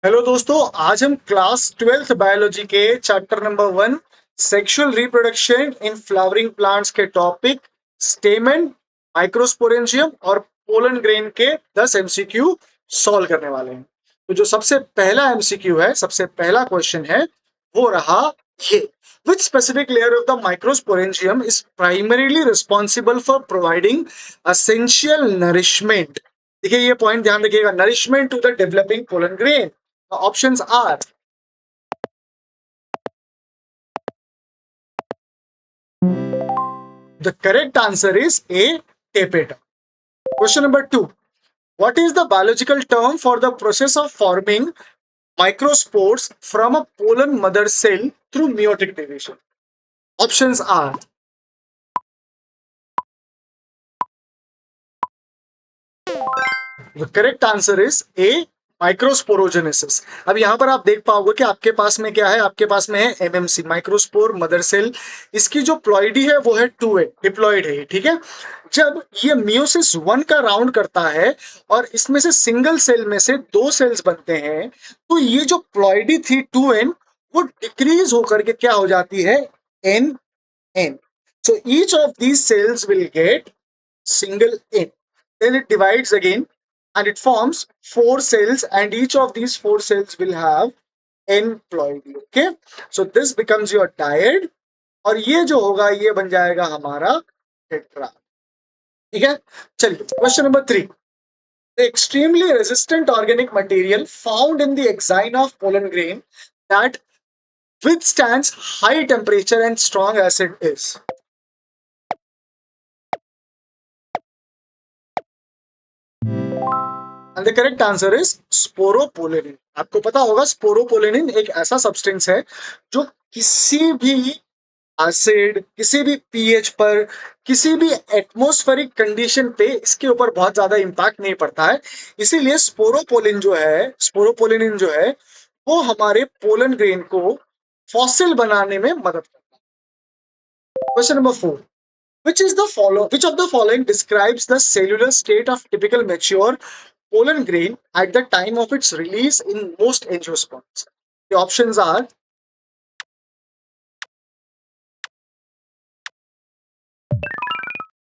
Hello दोस्तों, आज हम क्लास 12th बायोलॉजी के chapter number 1 sexual reproduction in flowering plants के टॉपिक स्टेमन, माइक्रोस्पोरेंजियम और पोलन ग्रेन के 10 एमसीक्यू सॉल्व करने वाले हैं। तो जो सबसे पहला एमसीक्यू है, सबसे पहला क्वेश्चन है, वो रहा ये: which specific layer of the microsporangium is primarily responsible for providing essential nourishment? देखिए, ये पॉइंट ध्यान रखिएगा, nourishment to the developing pollen grain. The options are: the correct answer is A, tapetum. Question number 2. What is the biological term for the process of forming microspores from a pollen mother cell through meiotic division? Options are: the correct answer is A, microsporogenesis. अब यहां पर आप देख पाओगे कि आपके पास में क्या है, आपके पास में है एमएमसी, माइक्रोस्पोर मदर सेल। इसकी जो प्लॉइडी है वो है 2A, डिप्लॉइड है, ठीक है। जब ये मियोसिस 1 का राउंड करता है और इसमें से सिंगल सेल में से 2 सेल्स बनते हैं, तो ये जो प्लॉइडी थी 2N, वो डिक्रीज होकर के क्या हो जाती है, NN। So each of these cells will get single N. Then it divides again and it forms 4 cells, and each of these 4 cells will have N ploidy. Okay, so this becomes your dyad और ये जो होगा ये बन जाएगा हमारा tetra. ठीक है, चलिए question number 3. The extremely resistant organic material found in the exine of pollen grain that withstands high temperature and strong acid is. And the correct answer is sporopollenin. आपको पता होगा स्पोरोपोलेनिन एक ऐसा सब्सटेंस है जो किसी भी एसिड, किसी भी पीएच पर, किसी भी एटमॉस्फेरिक कंडीशन पे इसके ऊपर बहुत ज्यादा इंपैक्ट नहीं पड़ता है। इसीलिए स्पोरोपोलेनिन जो है वो हमारे पोलन ग्रेन को फॉसिल बनाने में मदद करता है। Question number 4. Which of the following describes the cellular state of typical mature pollen grain at the time of its release in most angiosperms? The options are: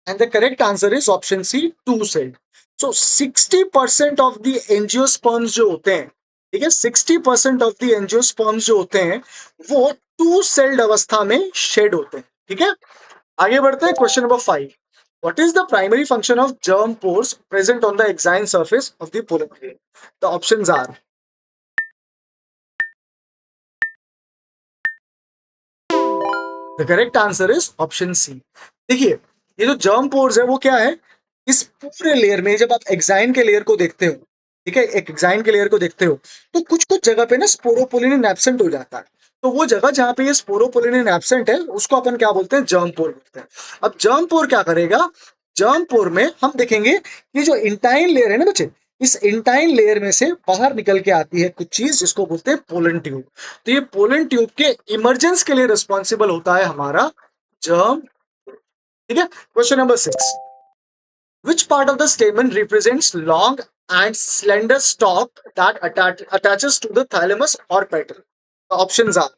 and the correct answer is option C, two celled. So 60% of the angiosperms जो होते हैं, ठीक है, 60% of the angiosperms जो होते हैं वो two celled अवस्था में शेड होते हैं। ठीक है, आगे बढ़ते हैं। Question number 5. What is the primary function of germ pores present on the exine surface of the pollen grain? The options are: the correct answer is option C. देखिए, ये जो जर्म पोर्स है वो क्या है, इस पूरे लेयर में जब आप एक्साइन के लेयर को देखते हो, ठीक है, एक एक्साइन के लेयर को देखते हो, तो कुछ कुछ जगह पे ना स्पोरोपोलिनिन एब्सेंट हो जाता है। तो वो जगह जहां पे ये स्पोरोपोलिनिन एब्सेंट है उसको अपन क्या बोलते हैं, जर्म पोर बोलते हैं। अब जर्म पोर क्या करेगा, जर्म पोर में हम देखेंगे कि जो इंटाइन लेयर है ना बच्चे, इस इंटाइन लेयर में से बाहर निकल के आती है कुछ चीज जिसको बोलते हैं पोलन ट्यूब। तो ये पोलन ट्यूब के इमरजेंस के लिए रिस्पॉन्सिबल होता है हमारा जर्म। ठीक है, question number 6. Which part of the stamen represents long and slender stalk that attaches to the thalamus or petal? The options are: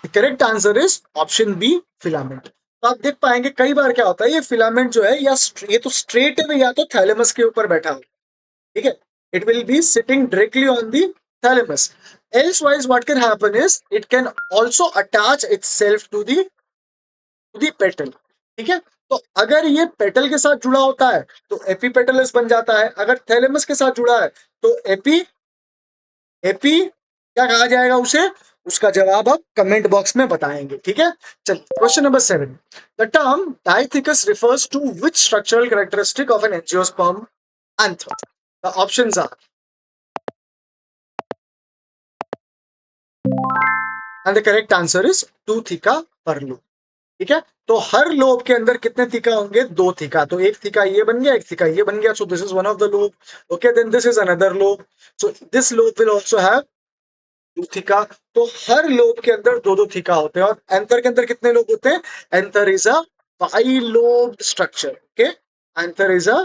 the correct answer is option B, filament. तो आप देख पाएंगे कई बार क्या होता है, ये फिलामेंट जो है या ये तो स्ट्रेट में या तो थैलेमस के ऊपर बैठा हो, ठीक है, it will be sitting directly on the thalamus. Elsewise what can happen is it can also attach itself to the petal. ठीक है, तो अगर ये पेटल के साथ जुड़ा होता है तो एपीपेटलस बन जाता है, अगर थैलेमस के साथ जुड़ा है तो एपी एपी क्या कहा जाएगा उसे, उसका जवाब आप कमेंट बॉक्स में बताएंगे। ठीक है, चलिए question number 7. The term dithecous refers to which structural characteristic of an angiosperm anther? The options are: and the correct answer is two thika per lobe. ठीक है, तो हर लोब के अंदर कितने थीका होंगे, दो थीका। तो एक थीका ये बन गया, एक थीका ये बन गया। So this is one of the lobe. Okay, then this is another lobe. So this lobe will also have two theca. तो हर लोब के अंदर दो दो थीका होते हैं। और एंथर के अंदर कितने लोब होते हैं, anther is a bilobed structure. Okay, anther is a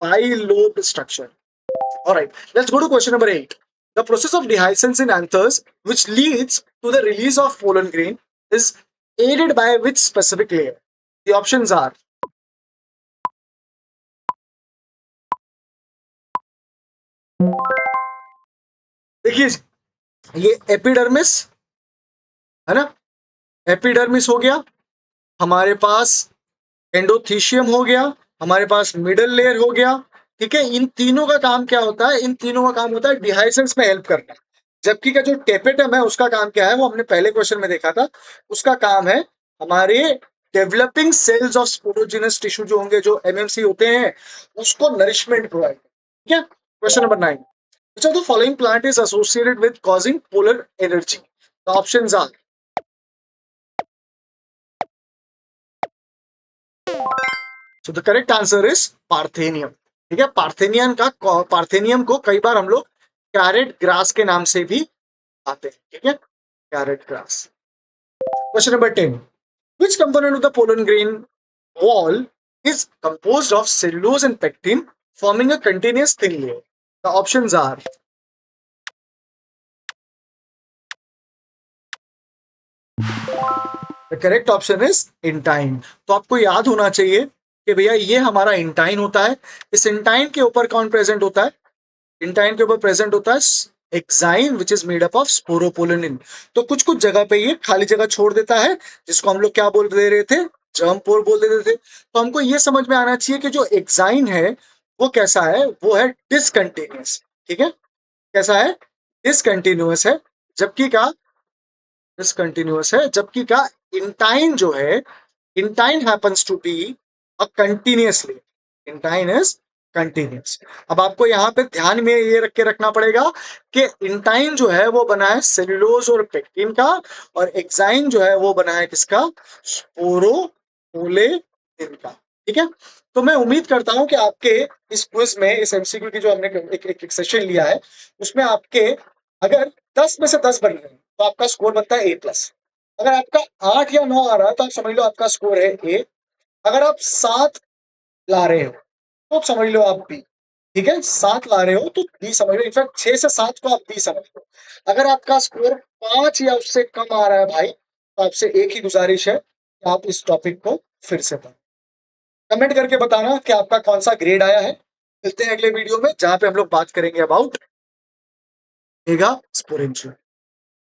bilobed structure. All right, let's go to question number 8. The process of dehiscence in anthers, which leads to the release of pollen grain, is aided by which specific layer? The options are, देखिए, ये epidermis है ना, epidermis हो गया, हमारे पास endothecium हो गया, हमारे पास मिडल लेयर हो गया। ठीक है, इन तीनों का काम क्या होता है? इन तीनों का काम होता है डिहाइसेंस में हेल्प करना। जबकि का जो टेपेटम है उसका काम क्या है, वो हमने पहले क्वेश्चन में देखा था। उसका काम है हमारे developing cells of sporogenous tissue जो होंगे, जो एमएमसी होते हैं, उसको नरिशमेंट प्रोवाइड। ठीक है, question number 9. Which of the following plant is associated with causing polar energy? The options are, so the correct answer is parthenium. ठीक है, पार्थेनियम को कई बार हम लोग कैरेट ग्रास के नाम से भी आते हैं। ठीक है, carrot grass. Question number 10. Which component of the pollen grain wall is composed of cellulose and pectin, forming a continuous thin layer? The options are, the correct option is intine. तो आपको याद होना चाहिए कि भैया ये हमारा इंटाइन होता है। इस इंटाइन के ऊपर कौन प्रेजेंट होता है? इंटाइन के ऊपर प्रेजेंट होता है exine, which is made up of sporopollenin. तो कुछ कुछ जगह पे ये खाली जगह छोड़ देता है, जिसको हम लोग क्या बोल दे रहे थे? जर्म पोर बोल देते थे। तो हमको ये समझ में आना चाहिए कि जो एक्साइन है वो कैसा है? वो है डिसकंटिन्यूअस। ठीक है, कैसा है? डिसकंटिन्यूअस है। जबकि का डिसकंटिन्यूअस है, जबकि का इंटाइन जो है, intine happens to be a continuously, intine is continuous. अब आपको यहाँ पे ध्यान में ये रख के रखना पड़ेगा कि इंटाइन जो है वो बना है सेल्यूलोज और पेक्टिन का, और एक्साइन जो है वो बना है किसका? स्पोरोपोलेनिन का। ठीक है, तो मैं उम्मीद करता हूं कि आपके इस क्विज में, इस एमसीक्यू की जो हमने एक सेशन लिया है, उसमें आपके अगर 10 में से 10 बन रहे हैं तो आपका स्कोर बनता है A+। अगर आपका 8 या 9 आ रहा है तो आप समझ लो आपका स्कोर है A। अगर आप 7 ला रहे हो तो आप समझ लो आप B। ठीक है, 7 ला रहे हो तो B समझ लो, इनफैक्ट 6 से 7 को आप B समझ लो। अगर आपका स्कोर 5 या उससे कम आ रहा है भाई, तो आपसे एक ही गुजारिश है कि आप इस टॉपिक को फिर से पढ़ें। कमेंट करके बताना कि आपका कौन सा ग्रेड आया है। मिलते हैं अगले वीडियो में, जहां पे हम लोग बात करेंगे अबाउट मेगा स्पोरेंशियल।